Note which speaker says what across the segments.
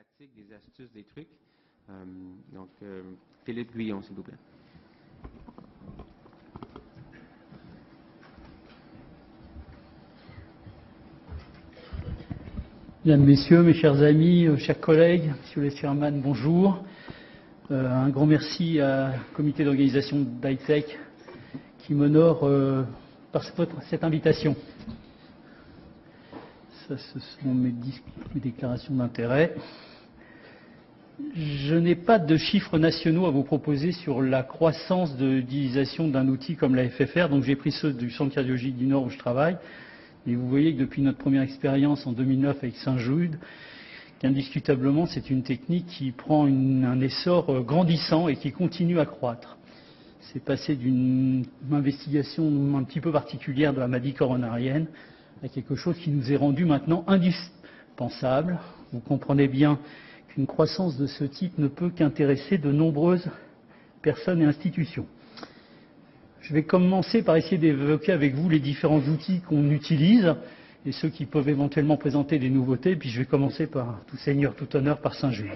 Speaker 1: pratiques, des astuces, des trucs. Philippe Guillon, s'il vous plaît.
Speaker 2: Mesdames, Messieurs, mes chers amis, chers collègues, Monsieur le Chairman, bonjour. Un grand merci au comité d'organisation d'Hightech qui m'honore par cette invitation. Ça, ce sont mes déclarations d'intérêt. Je n'ai pas de chiffres nationaux à vous proposer sur la croissance de l'utilisation d'un outil comme la FFR, donc j'ai pris ceux du Centre cardiologique du Nord où je travaille. Et vous voyez que depuis notre première expérience en 2009 avec Saint-Jude, qu'indiscutablement c'est une technique qui prend un essor grandissant et qui continue à croître. C'est passé d'une investigation un petit peu particulière de la maladie coronarienne à quelque chose qui nous est rendu maintenant indispensable. Vous comprenez bien qu'une croissance de ce type ne peut qu'intéresser de nombreuses personnes et institutions. Je vais commencer par essayer d'évoquer avec vous les différents outils qu'on utilise et ceux qui peuvent éventuellement présenter des nouveautés. Puis je vais commencer par tout seigneur, tout honneur, par Saint-Jude.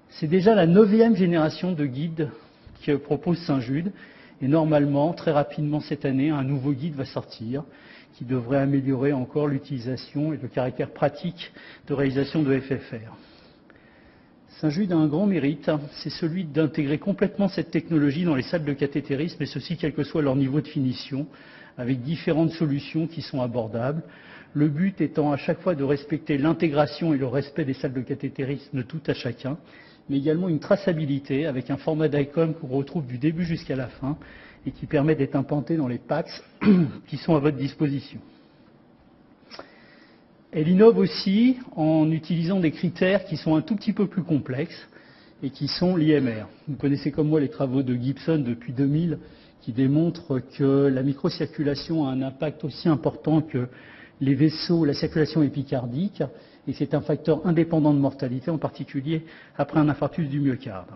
Speaker 2: C'est déjà la 9e génération de guides que propose Saint-Jude. Et normalement, très rapidement cette année, un nouveau guide va sortir qui devrait améliorer encore l'utilisation et le caractère pratique de réalisation de FFR. Saint-Jude a un grand mérite, c'est celui d'intégrer complètement cette technologie dans les salles de cathétérisme, et ceci quel que soit leur niveau de finition, avec différentes solutions qui sont abordables. Le but étant à chaque fois de respecter l'intégration et le respect des salles de cathétérisme de tout à chacun, mais également une traçabilité avec un format d'ICOM qu'on retrouve du début jusqu'à la fin et qui permet d'être implanté dans les PACS qui sont à votre disposition. Elle innove aussi en utilisant des critères qui sont un tout petit peu plus complexes et qui sont l'IMR. Vous connaissez comme moi les travaux de Gibson depuis 2000 qui démontrent que la microcirculation a un impact aussi important que les vaisseaux, la circulation épicardique, et c'est un facteur indépendant de mortalité, en particulier après un infarctus du myocarde.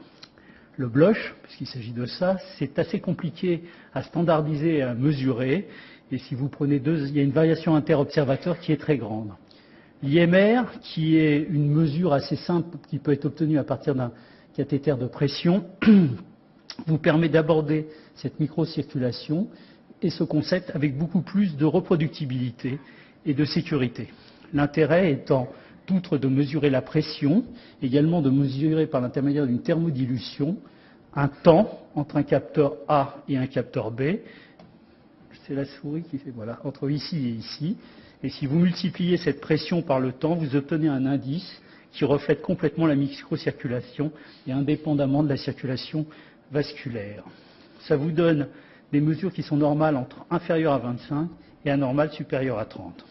Speaker 2: Le blush, puisqu'il s'agit de ça, c'est assez compliqué à standardiser et à mesurer. Et si vous prenez il y a une variation inter-observateur qui est très grande. L'IMR, qui est une mesure assez simple qui peut être obtenue à partir d'un cathéter de pression, vous permet d'aborder cette microcirculation et ce concept avec beaucoup plus de reproductibilité et de sécurité. L'intérêt étant, outre de mesurer la pression, également de mesurer par l'intermédiaire d'une thermodilution un temps entre un capteur A et un capteur B. C'est la souris qui fait, voilà, entre ici et ici. Et si vous multipliez cette pression par le temps, vous obtenez un indice qui reflète complètement la microcirculation et indépendamment de la circulation vasculaire. Ça vous donne des mesures qui sont normales entre inférieures à 25 et anormales supérieures à 30.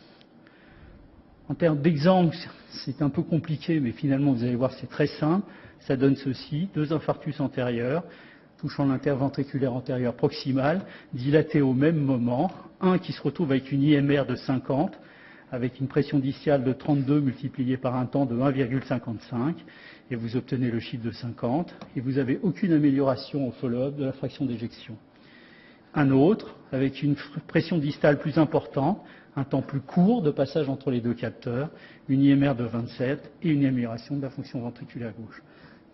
Speaker 2: En termes d'exemple, c'est un peu compliqué, mais finalement, vous allez voir, c'est très simple. Ça donne ceci, 2 infarctus antérieurs, touchant l'interventriculaire antérieur proximal, dilaté au même moment, un qui se retrouve avec une IMR de 50, avec une pression discale de 32 multipliée par un temps de 1,55, et vous obtenez le chiffre de 50, et vous n'avez aucune amélioration au follow-up de la fraction d'éjection. Un autre, avec une pression distale plus importante, un temps plus court de passage entre les deux capteurs, une IMR de 27 et une amélioration de la fonction ventriculaire gauche.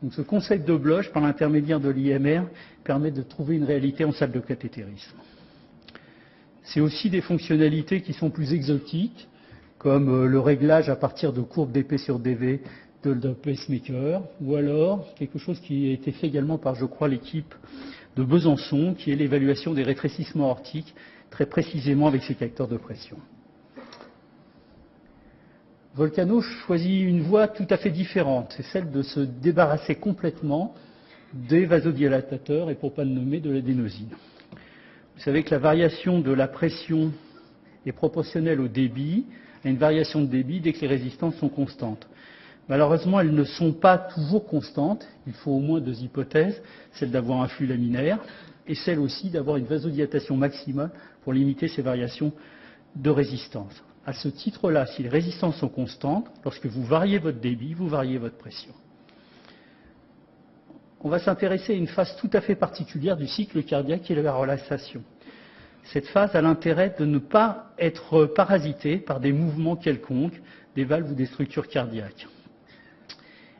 Speaker 2: Donc ce concept de blush, par l'intermédiaire de l'IMR, permet de trouver une réalité en salle de cathétérisme. C'est aussi des fonctionnalités qui sont plus exotiques, comme le réglage à partir de courbes d'épée sur DV de pacemaker, ou alors quelque chose qui a été fait également par, je crois, l'équipe de Besançon, qui est l'évaluation des rétrécissements aortiques, très précisément avec ces capteurs de pression. Volcano choisit une voie tout à fait différente, c'est celle de se débarrasser complètement des vasodilatateurs et, pour ne pas le nommer, de l'adénosine. Vous savez que la variation de la pression est proportionnelle au débit, à une variation de débit dès que les résistances sont constantes. Malheureusement, elles ne sont pas toujours constantes. Il faut au moins 2 hypothèses, celle d'avoir un flux laminaire et celle aussi d'avoir une vasodilatation maximale pour limiter ces variations de résistance. À ce titre-là, si les résistances sont constantes, lorsque vous variez votre débit, vous variez votre pression. On va s'intéresser à une phase tout à fait particulière du cycle cardiaque qui est la relaxation. Cette phase a l'intérêt de ne pas être parasitée par des mouvements quelconques, des valves ou des structures cardiaques.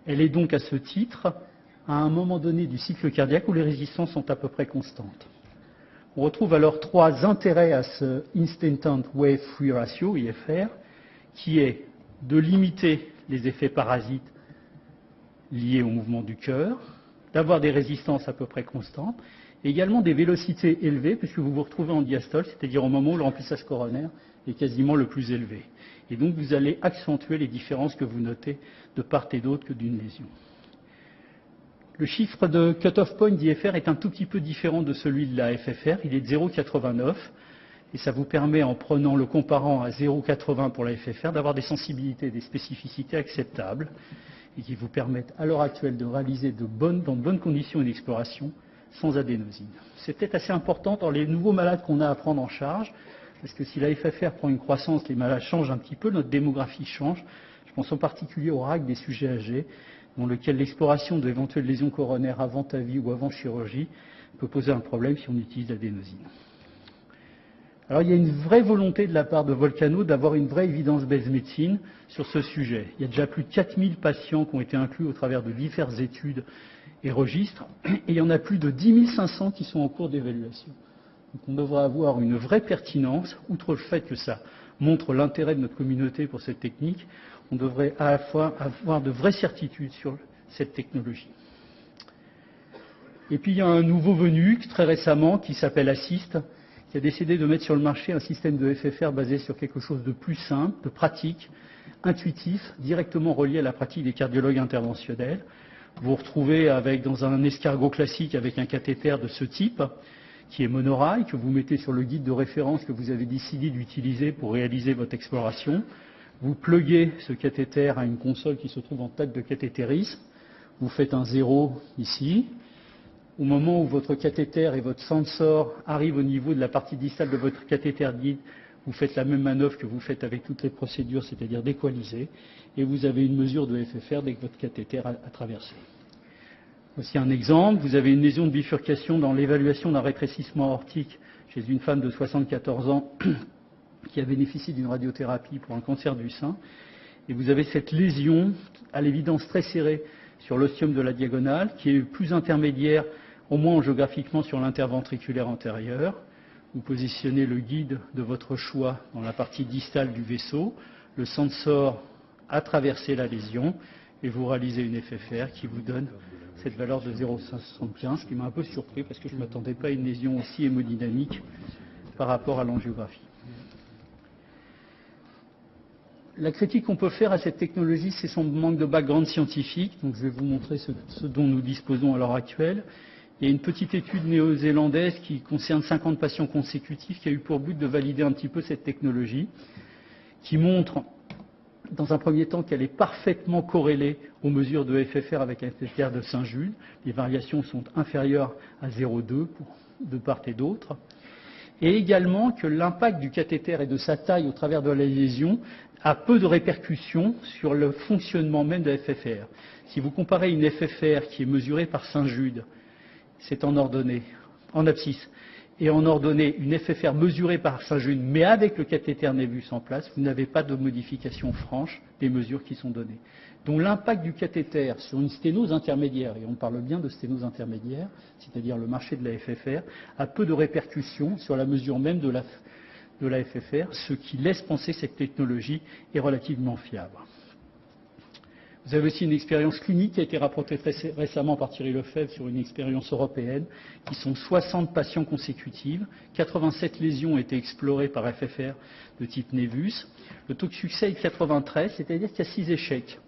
Speaker 2: Elle est donc à ce titre à un moment donné du cycle cardiaque où les résistances sont à peu près constantes. On retrouve alors trois intérêts à ce Instant Wave Free Ratio, IFR, qui est de limiter les effets parasites liés au mouvement du cœur, d'avoir des résistances à peu près constantes, et également des vélocités élevées, puisque vous vous retrouvez en diastole, c'est-à-dire au moment où le remplissage coronaire est quasiment le plus élevé. Et donc vous allez accentuer les différences que vous notez de part et d'autre que d'une lésion. Le chiffre de cut-off point d'IFR est un tout petit peu différent de celui de la FFR, il est de 0,89, et ça vous permet, en prenant le comparant à 0,80 pour la FFR, d'avoir des sensibilités et des spécificités acceptables, et qui vous permettent à l'heure actuelle de réaliser dans de bonnes conditions une exploration sans adénosine. C'est peut-être assez important dans les nouveaux malades qu'on a à prendre en charge, parce que si la FFR prend une croissance, les malades changent un petit peu, notre démographie change. Je pense en particulier au RAC des sujets âgés, dans lequel l'exploration d'éventuelles lésions coronaires avant TAVI ou avant chirurgie peut poser un problème si on utilise l'adénosine. Alors il y a une vraie volonté de la part de Volcano d'avoir une vraie evidence-based médecine sur ce sujet. Il y a déjà plus de 4000 patients qui ont été inclus au travers de diverses études et registres, et il y en a plus de 10 500 qui sont en cours d'évaluation. Donc on devrait avoir une vraie pertinence, outre le fait que ça montre l'intérêt de notre communauté pour cette technique, on devrait à la fois avoir de vraies certitudes sur cette technologie. Et puis il y a un nouveau venu, très récemment, qui s'appelle Assist, qui a décidé de mettre sur le marché un système de FFR basé sur quelque chose de plus simple, de pratique, intuitif, directement relié à la pratique des cardiologues interventionnels. Vous vous retrouvez dans un escargot classique avec un cathéter de ce type, qui est monorail, que vous mettez sur le guide de référence que vous avez décidé d'utiliser pour réaliser votre exploration. Vous pluguez ce cathéter à une console qui se trouve en tête de cathétérisme. Vous faites un 0 ici. Au moment où votre cathéter et votre sensor arrivent au niveau de la partie distale de votre cathéter guide, vous faites la même manœuvre que vous faites avec toutes les procédures, c'est-à-dire d'équaliser, et vous avez une mesure de FFR dès que votre cathéter a traversé. Voici un exemple. Vous avez une lésion de bifurcation dans l'évaluation d'un rétrécissement aortique chez une femme de 74 ans qui a bénéficié d'une radiothérapie pour un cancer du sein. Et vous avez cette lésion, à l'évidence très serrée, sur l'ostium de la diagonale, qui est plus intermédiaire, au moins géographiquement, sur l'interventriculaire antérieur. Vous positionnez le guide de votre choix dans la partie distale du vaisseau. Le sensor a traversé la lésion et vous réalisez une FFR qui vous donne cette valeur de 0,75, ce qui m'a un peu surpris parce que je ne m'attendais pas à une lésion aussi hémodynamique par rapport à l'angiographie. La critique qu'on peut faire à cette technologie, c'est son manque de background scientifique. Donc je vais vous montrer ce dont nous disposons à l'heure actuelle. Il y a une petite étude néo-zélandaise qui concerne 50 patients consécutifs qui a eu pour but de valider un petit peu cette technologie, qui montre dans un premier temps qu'elle est parfaitement corrélée aux mesures de FFR avec un FFR de Saint-Jude. Les variations sont inférieures à 0,2 de part et d'autre. Et également que l'impact du cathéter et de sa taille au travers de la lésion a peu de répercussions sur le fonctionnement même de la FFR. Si vous comparez une FFR qui est mesurée par Saint-Jude, c'est en ordonnée, en abscisse, et en ordonnée une FFR mesurée par Saint-Jude, mais avec le cathéter Nevus en place, vous n'avez pas de modification franche des mesures qui sont données. Donc l'impact du cathéter sur une sténose intermédiaire, et on parle bien de sténose intermédiaire, c'est-à-dire le marché de la FFR, a peu de répercussions sur la mesure même de la FFR, ce qui laisse penser que cette technologie est relativement fiable. Vous avez aussi une expérience clinique qui a été rapportée très récemment par Thierry Lefebvre sur une expérience européenne, qui sont 60 patients consécutifs. 87 lésions ont été explorées par FFR de type Nevus. Le taux de succès est de 93, c'est-à-dire qu'il y a 6 échecs.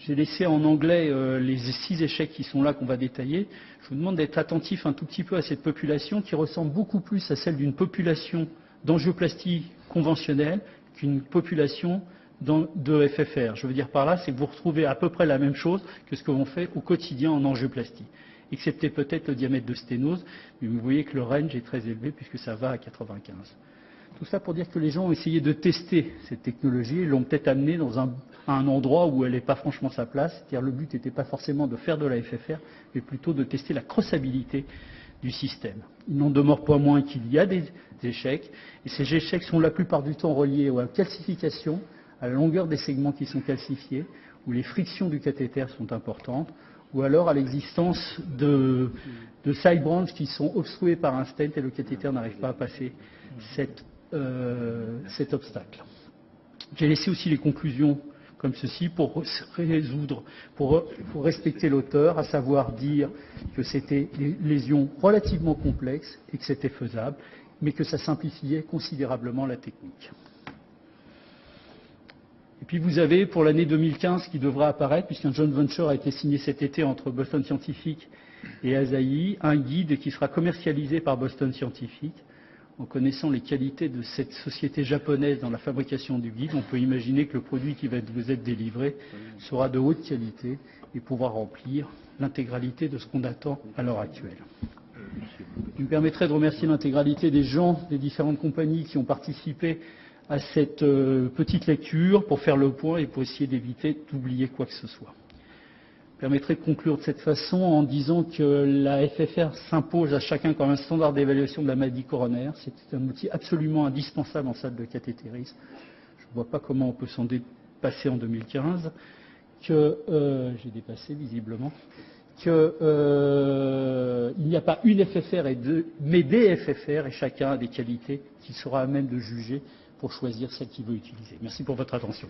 Speaker 2: J'ai laissé en anglais les 6 échecs qui sont là, qu'on va détailler. Je vous demande d'être attentif un tout petit peu à cette population qui ressemble beaucoup plus à celle d'une population d'angioplastie conventionnelle qu'une population de FFR. Je veux dire par là, c'est que vous retrouvez à peu près la même chose que ce que l'on fait au quotidien en angioplastie, excepté peut-être le diamètre de sténose, mais vous voyez que le range est très élevé puisque ça va à 95. Tout ça pour dire que les gens ont essayé de tester cette technologie et l'ont peut-être amenée à un endroit où elle n'est pas franchement sa place. C'est-à-dire le but n'était pas forcément de faire de la FFR, mais plutôt de tester la crossabilité du système. Il n'en demeure pas moins qu'il y a des échecs, et ces échecs sont la plupart du temps reliés à la calcification, à la longueur des segments qui sont calcifiés, où les frictions du cathéter sont importantes, ou alors à l'existence de side branches qui sont obstruées par un stent et le cathéter n'arrive pas à passer cet obstacle. J'ai laissé aussi les conclusions comme ceci pour respecter l'auteur, à savoir dire que c'était des lésions relativement complexes et que c'était faisable, mais que ça simplifiait considérablement la technique. Et puis vous avez pour l'année 2015 qui devra apparaître, puisqu'un joint venture a été signé cet été entre Boston Scientific et Asahi, un guide qui sera commercialisé par Boston Scientific. En connaissant les qualités de cette société japonaise dans la fabrication du guide, on peut imaginer que le produit qui va vous être délivré sera de haute qualité et pourra remplir l'intégralité de ce qu'on attend à l'heure actuelle. Je me permettrai de remercier l'intégralité des gens des différentes compagnies qui ont participé à cette petite lecture pour faire le point et pour essayer d'éviter d'oublier quoi que ce soit. Je me permettrai de conclure de cette façon en disant que la FFR s'impose à chacun comme un standard d'évaluation de la maladie coronaire. C'est un outil absolument indispensable en salle de cathétérisme. Je ne vois pas comment on peut s'en dépasser en 2015. J'ai dépassé visiblement. Il n'y a pas une FFR mais des FFR et chacun a des qualités qu'il sera à même de juger pour choisir celle qu'il veut utiliser. Merci pour votre attention.